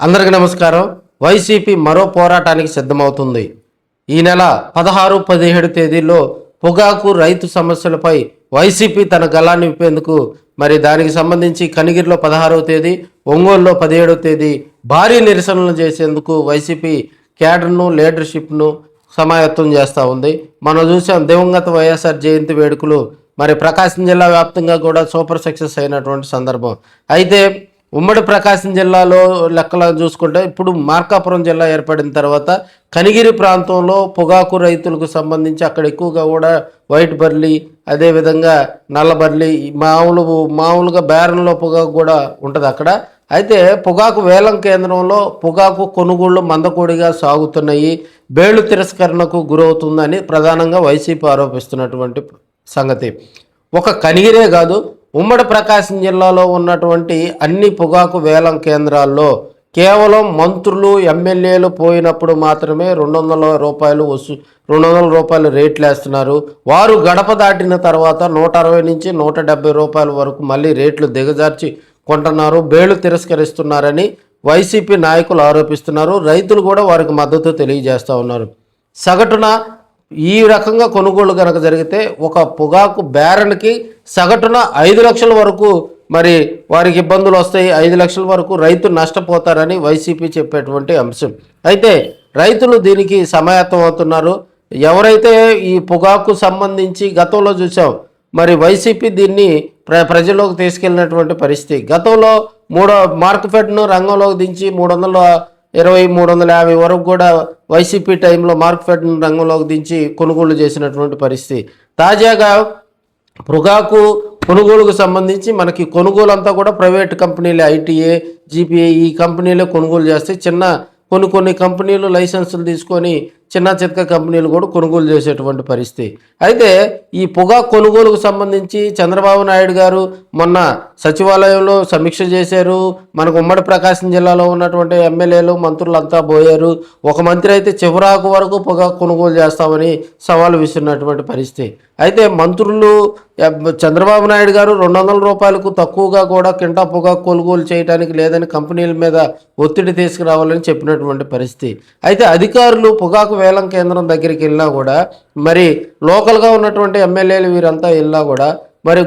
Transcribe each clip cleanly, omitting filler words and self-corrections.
అందరికీ నమస్కారం. వైసీపీ మరో పోరాటానికి సిద్ధమవుతుంది. ఈ నెల 16, 17 తేదీల్లో పొగాకు రైతు సమస్యలపై వైసీపీ తన గళాన్ని విప్పేందుకు దానికి సంబంధించి కనిగిరిలో 16వ తేదీ, ఒంగోలులో 17వ తేదీ భారీ నిరసనలు చేసేందుకు వైసీపీ క్యాడర్ను లీడర్షిప్ను సమాయత్తం చేస్తూ ఉంది. మనం చూసాం దివంగత వైఎస్ఆర్ జయంతి వేడుకలు ప్రకాశం జిల్లా వ్యాప్తంగా కూడా సూపర్ సక్సెస్ అయినటువంటి సందర్భం. అయితే ఉమ్మడి ప్రకాశం జిల్లాలో లెక్కలు చూసుకుంటే ఇప్పుడు మార్కాపురం జిల్లా ఏర్పడిన తర్వాత కనిగిరి ప్రాంతంలో పొగాకు రైతులకు సంబంధించి అక్కడ ఎక్కువగా కూడా వైట్ బర్లీ, అదేవిధంగా నల్ల బర్లీ, మామూలుగా బేరంలో పొగాకు కూడా ఉంటుంది అక్కడ. అయితే పొగాకు వేలం కేంద్రంలో పొగాకు కొనుగోళ్లు మందకోడిగా సాగుతున్నాయి, బేళ్లు తిరస్కరణకు గురవుతుందని ప్రధానంగా వైసీపీ ఆరోపిస్తున్నటువంటి సంగతి. ఒక కనిగిరే కాదు, ఉమ్మడి ప్రకాశం జిల్లాలో ఉన్నటువంటి అన్ని పొగాకు వేలం కేంద్రాల్లో కేవలం మంత్రులు, ఎమ్మెల్యేలు పోయినప్పుడు మాత్రమే 200 రూపాయలు రేట్లు వేస్తున్నారు. వారు గడప దాటిన తర్వాత 160 నుంచి 170 రూపాయల వరకు మళ్ళీ రేట్లు దిగజార్చి కొంటున్నారు, బేళ్లు తిరస్కరిస్తున్నారని వైసీపీ నాయకులు ఆరోపిస్తున్నారు. రైతులు కూడా వారికి మద్దతు తెలియజేస్తూ ఉన్నారు. సగటున ఈ రకంగా కొనుగోలు కనుక జరిగితే ఒక పొగాకు బేరన్కి సగటున 5 లక్షల వరకు వారికి ఇబ్బందులు వస్తాయి, 5 లక్షల వరకు రైతు నష్టపోతారని వైసీపీ చెప్పేటువంటి అంశం. అయితే రైతులు దీనికి సమాయత్తం అవుతున్నారు. ఎవరైతే ఈ పొగాకు సంబంధించి గతంలో చూసాం వైసీపీ దీన్ని ప్రజల్లోకి తీసుకెళ్ళినటువంటి పరిస్థితి. గతంలో మార్కెట్ను రంగంలోకి దించి 320-350 వరకు కూడా వైసీపీ టైంలో మార్కెట్ రంగంలోకి దించి కొనుగోలు చేసినటువంటి పరిస్థితి. తాజాగా పొగాకు కొనుగోలుకు సంబంధించి కొనుగోలు అంతా కూడా ప్రైవేట్ కంపెనీలే, ఐటీఏ, జీపీఏ ఈ కంపెనీలే కొనుగోలు చేస్తే కొన్ని కంపెనీలు లైసెన్సులు తీసుకొని చిన్న చితక కంపెనీలు కూడా కొనుగోలు చేసేటువంటి పరిస్థితి. అయితే ఈ పొగాకు కొనుగోలుకు సంబంధించి చంద్రబాబు నాయుడు గారు మొన్న సచివాలయంలో సమీక్ష చేశారు. ఉమ్మడి ప్రకాశం జిల్లాలో ఉన్నటువంటి ఎమ్మెల్యేలు, మంత్రులు అంతా పోయారు. ఒక మంత్రి అయితే చివరాకు వరకు పొగాకు కొనుగోలు చేస్తామని సవాలు విసిరినటువంటి పరిస్థితి. అయితే మంత్రులు చంద్రబాబు నాయుడు గారు 200 రూపాయలకు తక్కువగా కూడా కింటా పొగాకు కొనుగోలు చేయడానికి లేదని కంపెనీల మీద ఒత్తిడి తీసుకురావాలని చెప్పినటువంటి పరిస్థితి. అయితే అధికారులు పొగాకు వేలం కేంద్రం దగ్గరికి వెళ్ళినా కూడా లోకల్గా ఉన్నటువంటి ఎమ్మెల్యేలు వీరంతా వెళ్ళినా కూడా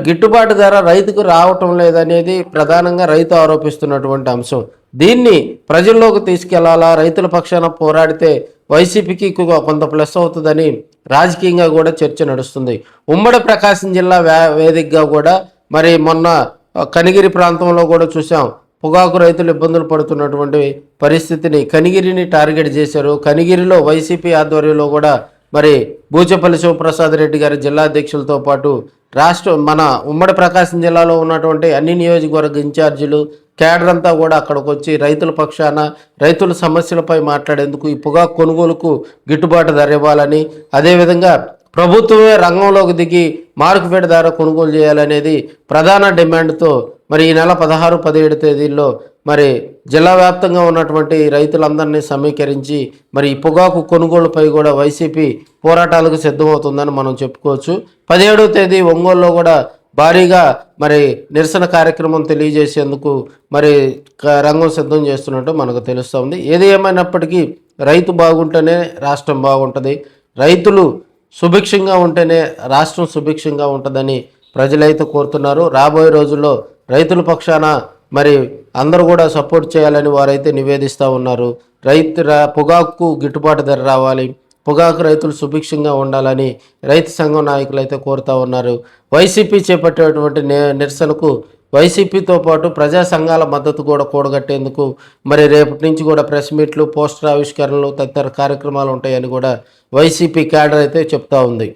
గిట్టుబాటు ధర రైతుకు రావటం లేదనేది ప్రధానంగా రైతు ఆరోపిస్తున్నటువంటి అంశం. దీన్ని ప్రజల్లోకి తీసుకెళ్లాలా, రైతుల పక్షాన పోరాడితే వైసీపీకి కొంత ప్లస్ అవుతుందని రాజకీయంగా కూడా చర్చ నడుస్తుంది. ఉమ్మడి ప్రకాశం జిల్లా వేదికగా కూడా మొన్న కనిగిరి ప్రాంతంలో కూడా చూసాం పొగాకు రైతులు ఇబ్బందులు పడుతున్నటువంటి పరిస్థితిని కనిగిరిని టార్గెట్ చేశారు. కనిగిరిలో వైసీపీ ఆధ్వర్యంలో కూడా బూచపల్లి శివప్రసాద్ రెడ్డి గారి జిల్లా అధ్యక్షులతో పాటు ఉమ్మడి ప్రకాశం జిల్లాలో ఉన్నటువంటి అన్ని నియోజకవర్గ ఇన్ఛార్జీలు, క్యాడర్ అంతా కూడా అక్కడికి వచ్చి రైతుల పక్షాన రైతుల సమస్యలపై మాట్లాడేందుకు ఈ పొగాకు కొనుగోలుకు గిట్టుబాటు ధర ఇవ్వాలని, అదేవిధంగా ప్రభుత్వమే రంగంలోకి దిగి మార్కెట్ ధర కొనుగోలు చేయాలనేది ప్రధాన డిమాండ్తో ఈ నెల 16, 17 తేదీల్లో జిల్లా వ్యాప్తంగా ఉన్నటువంటి రైతులందరినీ సమీకరించి ఈ పొగాకు కొనుగోలుపై కూడా వైసీపీ పోరాటాలకు సిద్ధమవుతుందని మనం చెప్పుకోవచ్చు. 17వ తేదీ ఒంగోలులో కూడా భారీగా నిరసన కార్యక్రమం తెలియజేసేందుకు రంగం సిద్ధం చేస్తున్నట్టు మనకు తెలుస్తుంది. ఏది ఏమైనప్పటికీ రైతు బాగుంటేనే రాష్ట్రం బాగుంటుంది, రైతులు సుభిక్షంగా ఉంటేనే రాష్ట్రం సుభిక్షంగా ఉంటుందని ప్రజలైతే కోరుతున్నారు. రాబోయే రోజుల్లో రైతుల పక్షాన అందరూ కూడా సపోర్ట్ చేయాలని వారైతే నివేదిస్తూ ఉన్నారు. పొగాకు గిట్టుబాటు ధర రావాలి, పొగాకు రైతులు సుభిక్షంగా ఉండాలని రైతు సంఘం నాయకులు అయితే కోరుతూ ఉన్నారు. వైసీపీ చేపట్టేటువంటి నిరసనకు వైసీపీతో పాటు ప్రజా సంఘాల మద్దతు కూడా కూడగట్టేందుకు రేపటి నుంచి కూడా ప్రెస్ మీట్లు, పోస్టర్ ఆవిష్కరణలు తదితర కార్యక్రమాలు ఉంటాయని కూడా వైసీపీ క్యాడర్ అయితే చెప్తా ఉంది.